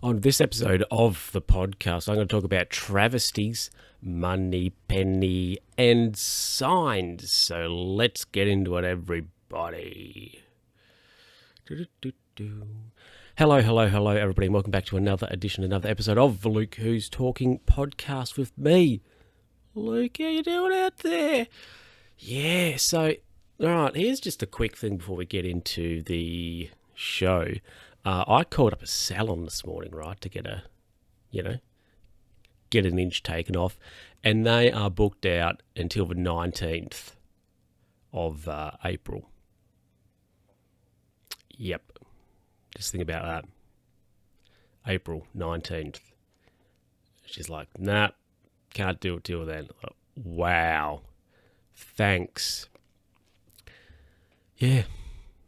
On this episode of the podcast, I'm going to talk about travesties, money, penny, and signs. So let's get into it, everybody. Do-do-do-do. Hello, everybody, and welcome back to another episode of the Luke Who's Talking podcast with me. Luke, how you doing out there? Yeah, so, all right, here's just a quick thing before we get into the show. I called up a salon this morning, right, to get an inch taken off, and they are booked out until the 19th of April. Yep, just think about that. April 19th. She's like, nah, can't do it till then. Like, wow, thanks. Yeah,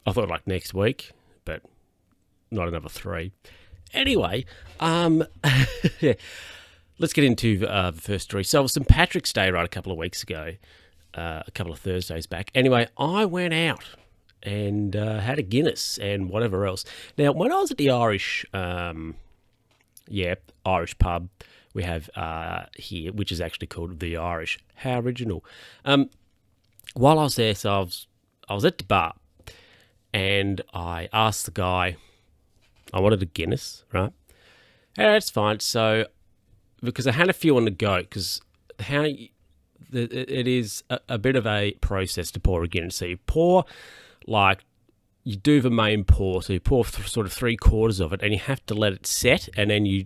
I thought like next week, but not another 3. Anyway, yeah, let's get into the first story. So it was St. Patrick's Day, right, a couple of weeks ago, a couple of Thursdays back. Anyway, I went out and had a Guinness and whatever else. Now, when I was at the Irish pub we have here, which is actually called The Irish. How original. While I was there, so I was at the bar, and I asked the guy, I wanted a Guinness, right? And that's fine. So, because I had a few on the go, because it is a bit of a process to pour a Guinness. So you pour, you do the main pour, so you pour sort of 3/4 of it, and you have to let it set, and then you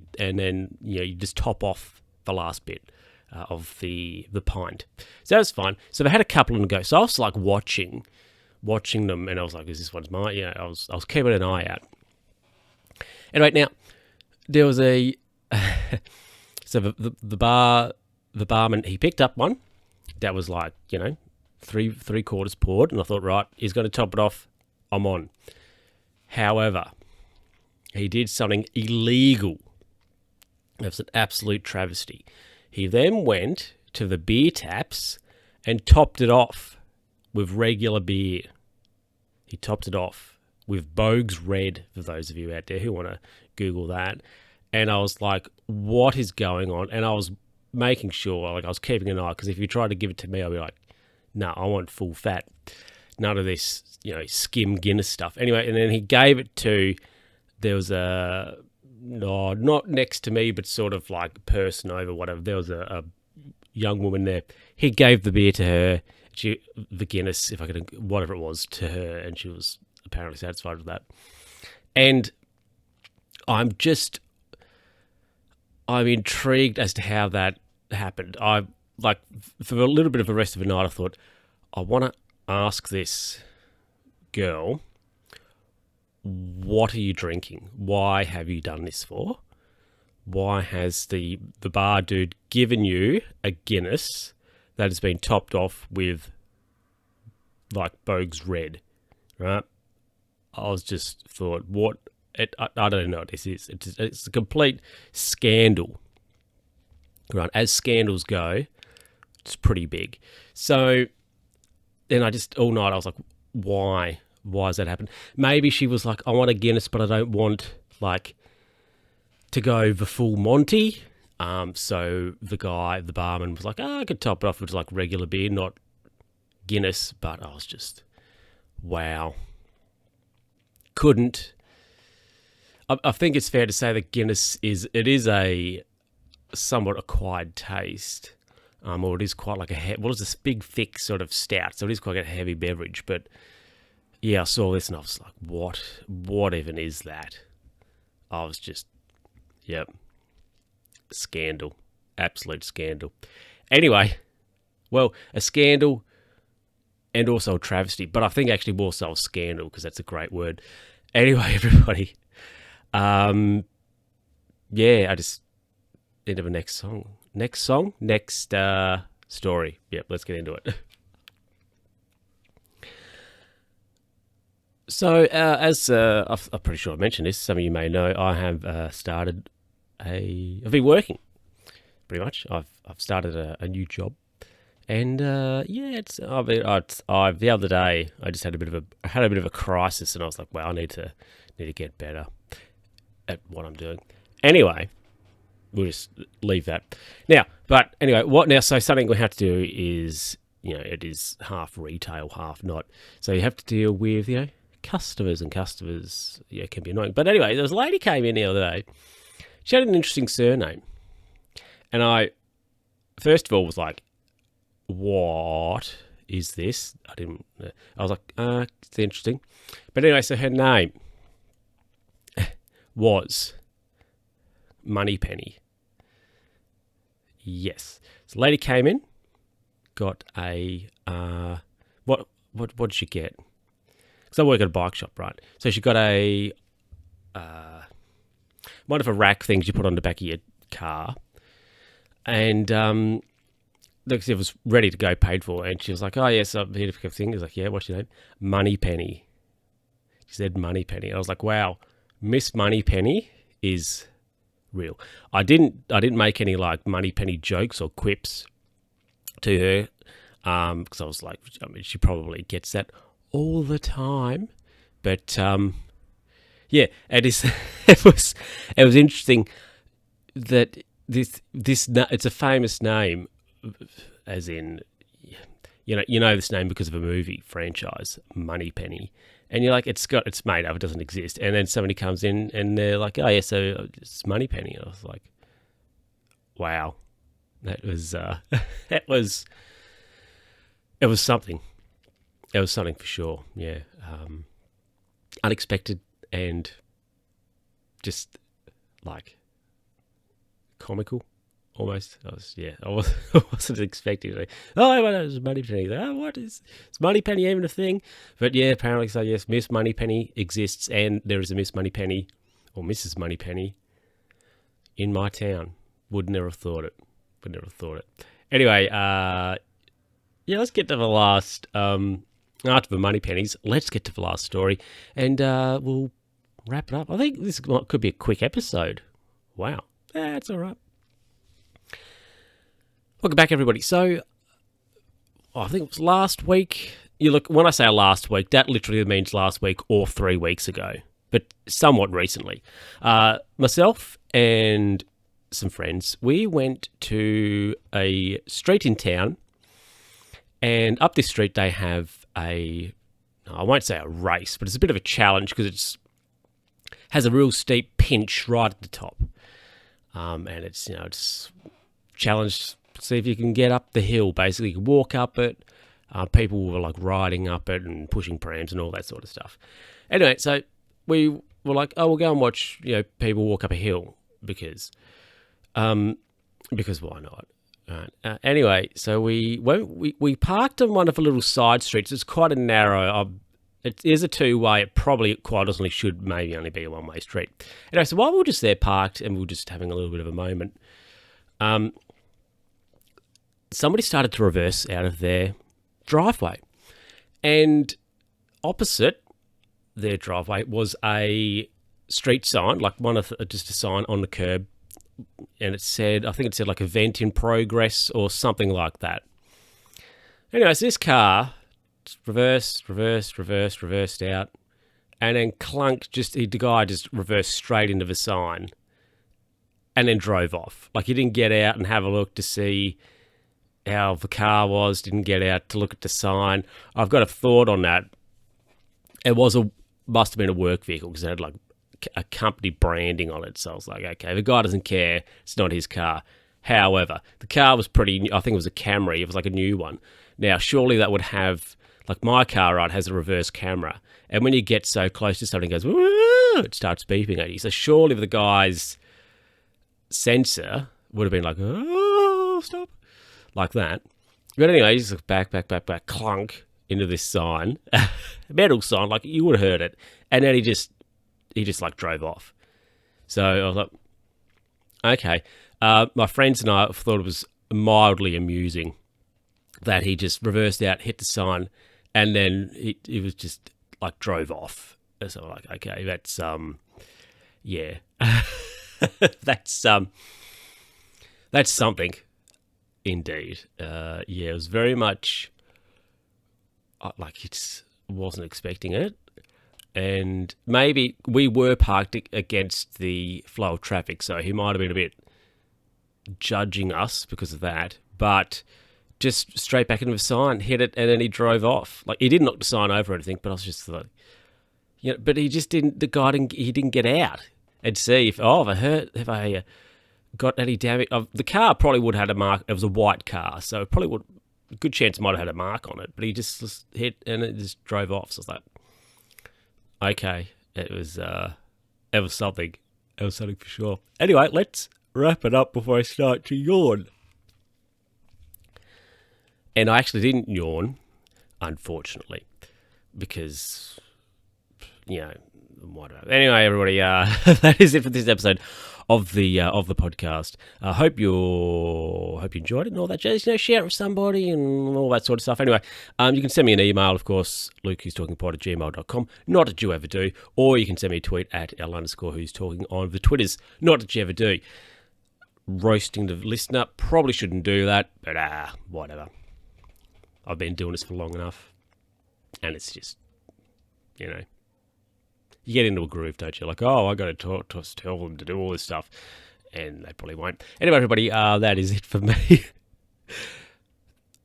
just top off the last bit of the pint. So that's fine. So they had a couple on the go. So I was like watching them, and I was like, "Is this one's mine?" Yeah, I was keeping an eye out. Anyway, now there was so the barman, he picked up one that was like, 3/4 poured, and I thought, right, he's going to top it off. I'm on. However, he did something illegal. It was an absolute travesty. He then went to the beer taps and topped it off with regular beer. He topped it off with Boag's Red, for those of you out there who want to Google that. And I was like, what is going on? And I was making sure, I was keeping an eye, because if you try to give it to me, I'll be like, no, I want full fat. None of this, skim Guinness stuff. Anyway, and then he gave it to, there was not next to me, but sort of like person over, whatever. There was a young woman there. He gave the beer to her, the Guinness, whatever it was, to her, and she was apparently satisfied with that. And I'm intrigued as to how that happened. For a little bit of the rest of the night, I thought, I want to ask this girl, what are you drinking? Why have you done this for? Why has the bar dude given you a Guinness that has been topped off with Boag's Red, right? I was just thought, I don't know what this is. It's a complete scandal, right? As scandals go, it's pretty big. So then all night I was like, why? Why has that happened? Maybe she was like, I want a Guinness, but I don't want to go the full Monty. So the barman was like, I could top it off with regular beer, not Guinness. But I was just, wow. Couldn't. I think it's fair to say that Guinness is a somewhat acquired taste, or it is quite like it's this big, thick sort of stout, so it is quite a heavy beverage. But yeah, I saw this and I was like, what even is that? I was just, yep, scandal, absolute scandal. Anyway, well, a scandal and also a travesty, but I think actually more so a scandal, because that's a great word. Anyway, everybody, I just into the next story. Yep, let's get into it. So, as I'm pretty sure I mentioned this, some of you may know, I have I've been working, pretty much. I've started a new job, and the other day I just had a bit of a crisis, and I was like, well, I need to get better at what I'm doing. Anyway, we'll just leave that. Now, but anyway, what now? So something we have to do is, it is half retail, half not. So you have to deal with, customers, and customers, can be annoying. But anyway, there was a lady came in the other day. She had an interesting surname. And I, first of all, was like, what is this? I was like, it's interesting. But anyway, so her name was Moneypenny. Yes. So the lady came in, got a, what did she get? Because I work at a bike shop, right? So she got a, one of the rack things you put on the back of your car. And, it was ready to go, paid for. And she was like, oh, yes, I'm here to pick up things. I was like, yeah, what's your name? Moneypenny. She said Moneypenny. I was like, wow, Miss Moneypenny is real. I didn't make any like Moneypenny jokes or quips to her, because I was like, she probably gets that all the time. But yeah, it is. it was interesting that this it's a famous name, as in, you know this name because of a movie franchise, Moneypenny. And you're like, it's made up, it doesn't exist. And then somebody comes in and they're like, oh yeah, so it's Moneypenny. And I was like, wow, that was it was something. It was something for sure. Yeah, unexpected and just like comical. Almost. I wasn't expecting it. Oh, well, it was Moneypenny. Oh, what is Moneypenny even a thing? But yeah, apparently so. Yes, Miss Moneypenny exists, and there is a Miss Moneypenny or Mrs. Moneypenny in my town. Would never have thought it. Anyway, yeah, let's get to the last. After the Moneypennies, let's get to the last story, and we'll wrap it up. I think this could be a quick episode. Wow, that's all right. Welcome back, everybody. So, I think it was last week. When I say last week, that literally means last week or 3 weeks ago, but somewhat recently. Myself and some friends, we went to a street in town, and up this street they have I won't say a race, but it's a bit of a challenge because it has a real steep pinch right at the top, and it's challenged. See if you can get up the hill. Basically, you can walk up it. People were like riding up it and pushing prams and all that sort of stuff. Anyway, so we were like, oh, we'll go and watch people walk up a hill because why not? Right. Anyway, so we parked on one of the little side streets. It's quite a narrow. It is a two-way. It probably quite honestly should maybe only be a one-way street. Anyway, so while we were just there parked and we were just having a little bit of a moment, somebody started to reverse out of their driveway. And opposite their driveway was a street sign, like just a sign on the curb. And I think it said like event in progress or something like that. Anyways, this car reversed out. And then clunk, the guy just reversed straight into the sign. And then drove off. Like he didn't get out and have a look to see how the car was, didn't get out to look at the sign. I've got a thought on that. It must have been a work vehicle because it had like a company branding on it. So I was like, okay, the guy doesn't care. It's not his car. However, the car was pretty new. I think it was a Camry. It was like a new one. Now, surely that would have, like my car, right, has a reverse camera. And when you get so close to something, it goes, it starts beeping at you. So surely the guy's sensor would have been like, oh, stop. Like that. But anyway, he just looked back, clunk into this sign, metal sign, like you would have heard it. And then he just like drove off. So I was like, okay. My friends and I thought it was mildly amusing that he just reversed out, hit the sign, and then he was just like drove off. So I'm like, okay, that's, yeah, that's something. Indeed. Yeah, it was very much like wasn't expecting it. and maybe we were parked against the flow of traffic, so he might have been a bit judging us because of that, but just straight back into the sign, hit it, and then he drove off. Like, he didn't knock the sign over or anything, but I was just like, but he just didn't, he didn't get out and see if I got any damage. The car probably would have had a mark. It was a white car, so it probably would, a good chance it might have had a mark on it, but he just hit and it just drove off. So I was like, okay, it was something. It was something for sure. Anyway, let's wrap it up before I start to yawn. And I actually didn't yawn, unfortunately, because, whatever. Anyway, everybody, that is it for this episode of the podcast. I hope you enjoyed it and all that jazz. Share it with somebody and all that sort of stuff. Anyway, you can send me an email, of course, lukewho'stalkingpod@gmail.com, not that you ever do, or you can send me a tweet at L_who'stalking on the Twitters, not that you ever do. Roasting the listener, probably shouldn't do that, but whatever. I've been doing this for long enough, and it's just, you get into a groove, don't you? Like, I got to tell them to do all this stuff, and they probably won't. Anyway, everybody, that is it for me.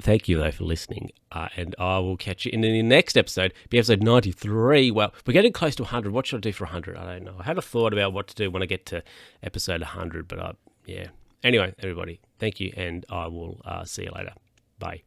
Thank you, though, for listening, and I will catch you in the next episode, be episode 93. Well, we're getting close to 100. What should I do for 100? I don't know. I had a thought about what to do when I get to episode 100, but yeah. Anyway, everybody, thank you, and I will see you later. Bye.